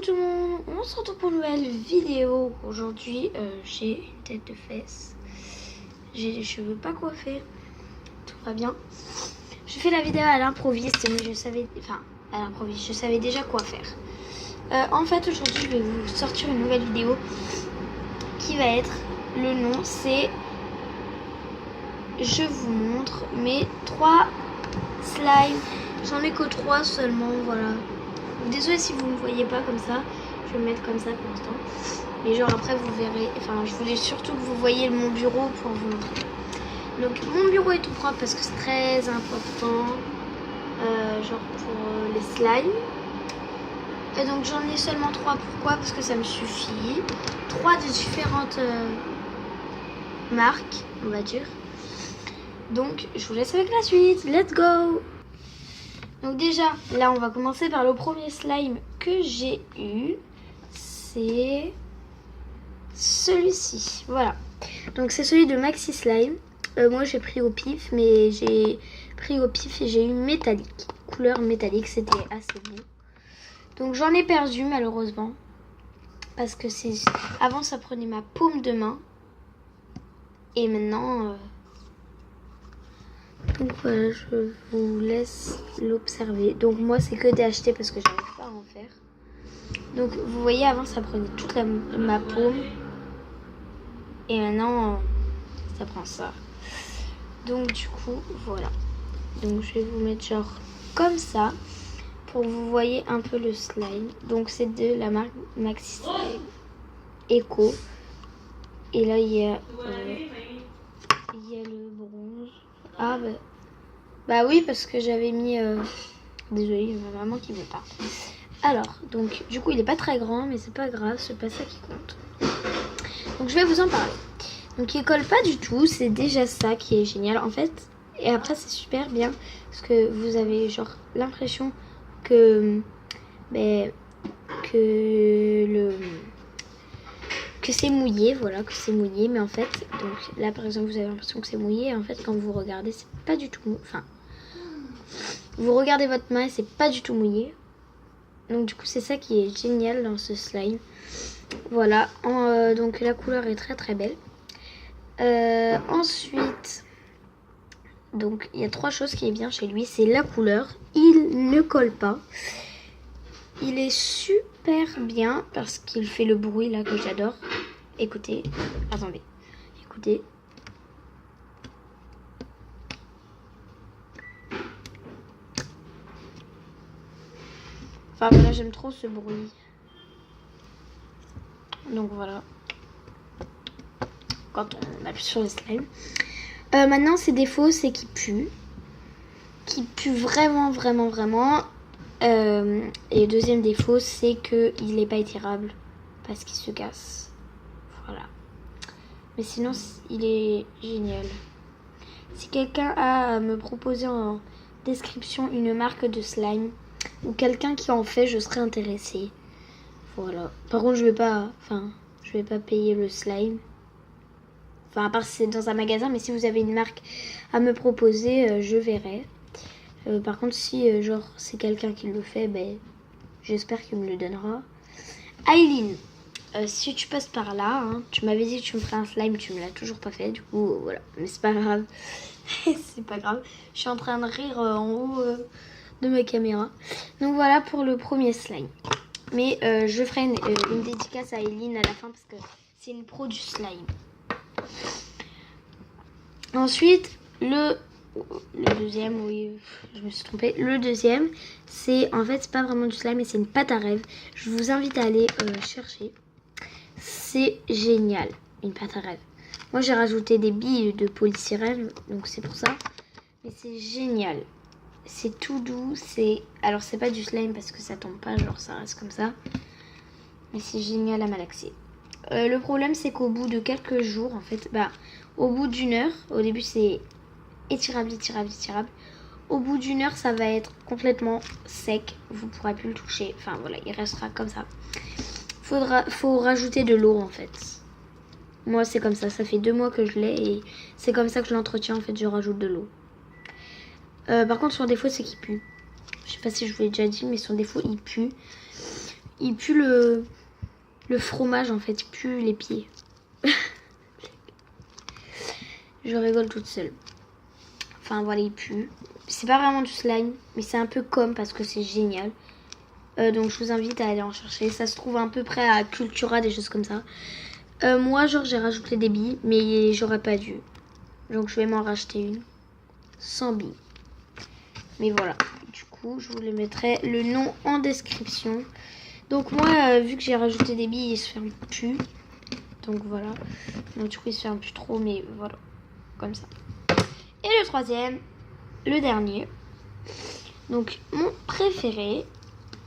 Coucou tout le monde, on se retrouve pour une nouvelle vidéo. Aujourd'hui j'ai une tête de fesse, j'ai les cheveux pas coiffés, tout va bien. Je fais la vidéo à l'improviste mais je savais, je savais déjà quoi faire. En fait aujourd'hui je vais vous sortir une nouvelle vidéo qui va être, le nom c'est je vous montre mes 3 slimes. J'en ai que 3 seulement, voilà. Désolée si vous ne me voyez pas comme ça, je vais me mettre comme ça pour l'instant. Mais genre après vous verrez, enfin je voulais surtout que vous voyez mon bureau pour vous montrer. Donc mon bureau est tout propre parce que c'est très important, genre pour les slimes. Et donc j'en ai seulement 3, pourquoi? Parce que ça me suffit. 3 de différentes marques, on va dire. Donc je vous laisse avec la suite, let's go! Donc déjà, là on va commencer par le premier slime que j'ai eu. C'est celui-ci, voilà. Donc c'est celui de Maxi Slime. Moi j'ai pris au pif, mais j'ai pris au pif et j'ai eu métallique. Couleur métallique, c'était assez beau. Donc j'en ai perdu malheureusement. Parce que avant ça prenait ma paume de main. Et maintenant... Donc voilà, je vous laisse l'observer. Donc moi c'est que des achetés parce que j'arrive pas à en faire. Donc vous voyez, avant ça prenait toute ma paume. Et maintenant ça prend ça. Donc du coup voilà. Donc je vais vous mettre genre comme ça pour que vous voyez un peu le slime. Donc c'est de la marque Maxi Slime Eco. Et là il y a le bronze. Ah bah oui, parce que j'avais mis... Désolée, il y a ma maman qui veut pas. Alors, donc, du coup, il est pas très grand, mais c'est pas grave, c'est pas ça qui compte. Donc, je vais vous en parler. Donc, il colle pas du tout, c'est déjà ça qui est génial, en fait. Et après, c'est super bien, parce que vous avez, genre, l'impression que... que c'est mouillé, voilà, que c'est mouillé, mais en fait, donc là par exemple vous avez l'impression que c'est mouillé, et en fait quand vous regardez c'est pas du tout enfin, vous regardez votre main et c'est pas du tout mouillé, donc du coup c'est ça qui est génial dans ce slime, voilà. Donc la couleur est très très belle. Ensuite, donc il y a 3 choses qui est bien chez lui, c'est la couleur, il ne colle pas, il est super bien parce qu'il fait le bruit là que j'adore. Écoutez, attendez, écoutez. Enfin voilà, j'aime trop ce bruit. Donc voilà. Quand on appuie sur le slime. Maintenant, ses défauts, c'est qu'il pue. Qu'il pue vraiment, vraiment, vraiment. Et le deuxième défaut, c'est qu'il n'est pas étirable parce qu'il se casse. Voilà. Mais sinon, il est génial. Si quelqu'un a à me proposer en description une marque de slime ou quelqu'un qui en fait, je serais intéressée. Voilà. Par contre, je vais pas payer le slime. Enfin, à part si c'est dans un magasin, mais si vous avez une marque à me proposer, je verrai. Par contre, si genre c'est quelqu'un qui le fait, ben j'espère qu'il me le donnera. Aileen, si tu passes par là, hein, tu m'avais dit que tu me ferais un slime, tu me l'as toujours pas fait, du coup voilà, mais c'est pas grave. C'est pas grave. Je suis en train de rire en haut de ma caméra. Donc voilà pour le premier slime. Mais je ferai une dédicace à Aileen à la fin parce que c'est une pro du slime. Ensuite, le deuxième, oui, je me suis trompée. Le deuxième, c'est en fait, c'est pas vraiment du slime, mais c'est une pâte à rêve. Je vous invite à aller chercher. C'est génial, une pâte à rêve. Moi, j'ai rajouté des billes de polystyrène, donc c'est pour ça. Mais c'est génial. C'est tout doux. Alors, c'est pas du slime parce que ça tombe pas, genre ça reste comme ça. Mais c'est génial à malaxer. Le problème, c'est qu'au bout de quelques jours, en fait, au bout d'une heure, au début, c'est étirable, étirable, étirable. Au bout d'une heure, ça va être complètement sec. Vous ne pourrez plus le toucher. Enfin, voilà, il restera comme ça. Faut rajouter de l'eau, en fait. Moi, c'est comme ça. Ça fait 2 mois que je l'ai et c'est comme ça que je l'entretiens. En fait, je rajoute de l'eau. Par contre, son défaut, c'est qu'il pue. Je sais pas si je vous l'ai déjà dit, mais son défaut, il pue. il pue le fromage en fait, il pue les pieds. Je rigole toute seule. Enfin voilà, il pue. C'est pas vraiment du slime, mais c'est un peu comme parce que c'est génial. Donc je vous invite à aller en chercher. Ça se trouve à peu près à Cultura, des choses comme ça. Moi genre j'ai rajouté des billes, mais j'aurais pas dû. Donc je vais m'en racheter une. Sans billes. Mais voilà. Du coup je vous les mettrai le nom en description. Donc moi vu que j'ai rajouté des billes, il se ferme plus. Donc voilà. Donc du coup il se ferme plus trop, mais voilà. Comme ça. Et le troisième, le dernier. Donc mon préféré,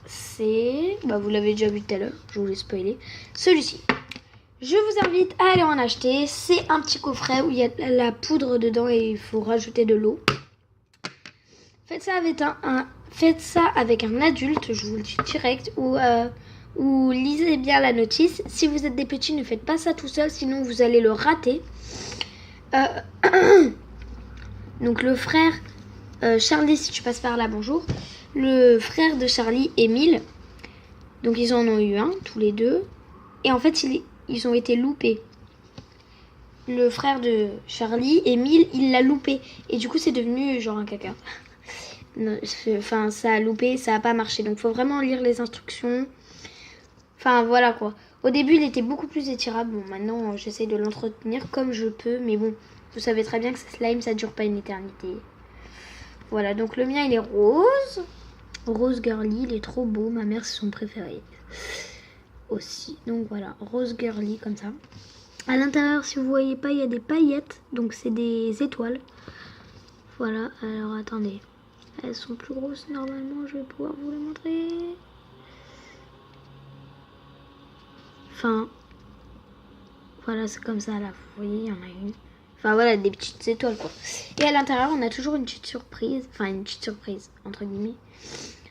c'est... Bah vous l'avez déjà vu tout à l'heure, je vous l'ai spoilé. Celui-ci. Je vous invite à aller en acheter. C'est un petit coffret où il y a la poudre dedans et il faut rajouter de l'eau. Faites ça avec un adulte, je vous le dis direct, ou lisez bien la notice. Si vous êtes des petits, ne faites pas ça tout seul, sinon vous allez le rater. Donc le frère Charlie, si tu passes par là, bonjour. Le frère de Charlie, Émile. Donc ils en ont eu un, tous les deux. Et en fait, ils ont été loupés. Le frère de Charlie, Émile, il l'a loupé. Et du coup, c'est devenu genre un caca. Enfin, ça a loupé, ça a pas marché. Donc, faut vraiment lire les instructions. Enfin, voilà quoi. Au début, il était beaucoup plus étirable. Bon, maintenant, j'essaie de l'entretenir comme je peux. Mais bon, vous savez très bien que ce slime, ça dure pas une éternité. Voilà, donc le mien, il est rose. Rose girly, il est trop beau. Ma mère, c'est son préféré. Aussi. Donc voilà, rose girly comme ça. À l'intérieur, si vous voyez pas, il y a des paillettes. Donc c'est des étoiles. Voilà, alors attendez. Elles sont plus grosses normalement, je vais pouvoir vous les montrer. Enfin, voilà, c'est comme ça là, vous voyez, il y en a une. Enfin voilà, des petites étoiles quoi. Et à l'intérieur, on a toujours une petite surprise. Enfin, une petite surprise, entre guillemets.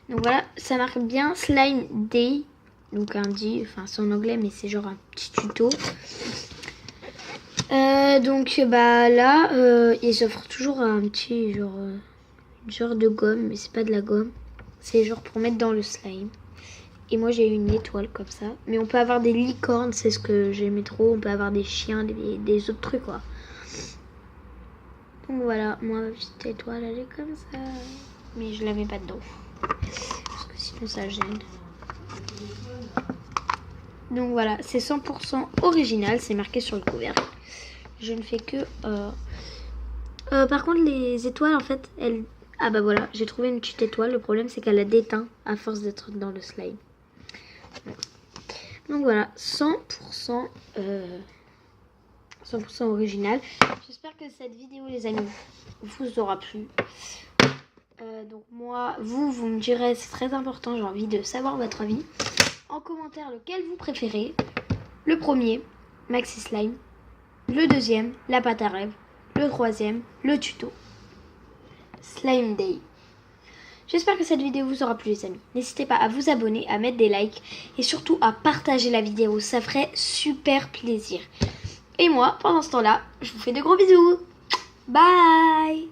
Donc voilà, ça marque bien Slime Day. Donc un dit, enfin c'est en anglais, mais c'est genre un petit tuto. Donc bah là, ils offrent toujours un petit genre de gomme, mais c'est pas de la gomme. C'est genre pour mettre dans le slime. Et moi j'ai une étoile comme ça. Mais on peut avoir des licornes, c'est ce que j'aimais trop. On peut avoir des chiens, des autres trucs quoi. Donc voilà, moi ma petite étoile elle est comme ça. Mais je la mets pas dedans. Parce que sinon ça gêne. Donc voilà, c'est 100% original, c'est marqué sur le couvercle. Je ne fais que... par contre, les étoiles, en fait, elles... Ah bah voilà, j'ai trouvé une petite étoile. Le problème, c'est qu'elle a déteint à force d'être dans le slime. Donc voilà, 100% original. J'espère que cette vidéo, les amis, vous aura plu. Donc moi, vous me direz, c'est très important, j'ai envie de savoir votre avis. En commentaire, lequel vous préférez. Le premier, Maxi Slime. Le deuxième, la pâte à rêve. Le troisième, le tuto. Slime Day. J'espère que cette vidéo vous aura plu les amis. N'hésitez pas à vous abonner, à mettre des likes et surtout à partager la vidéo. Ça ferait super plaisir. Et moi, pendant ce temps-là, je vous fais de gros bisous. Bye!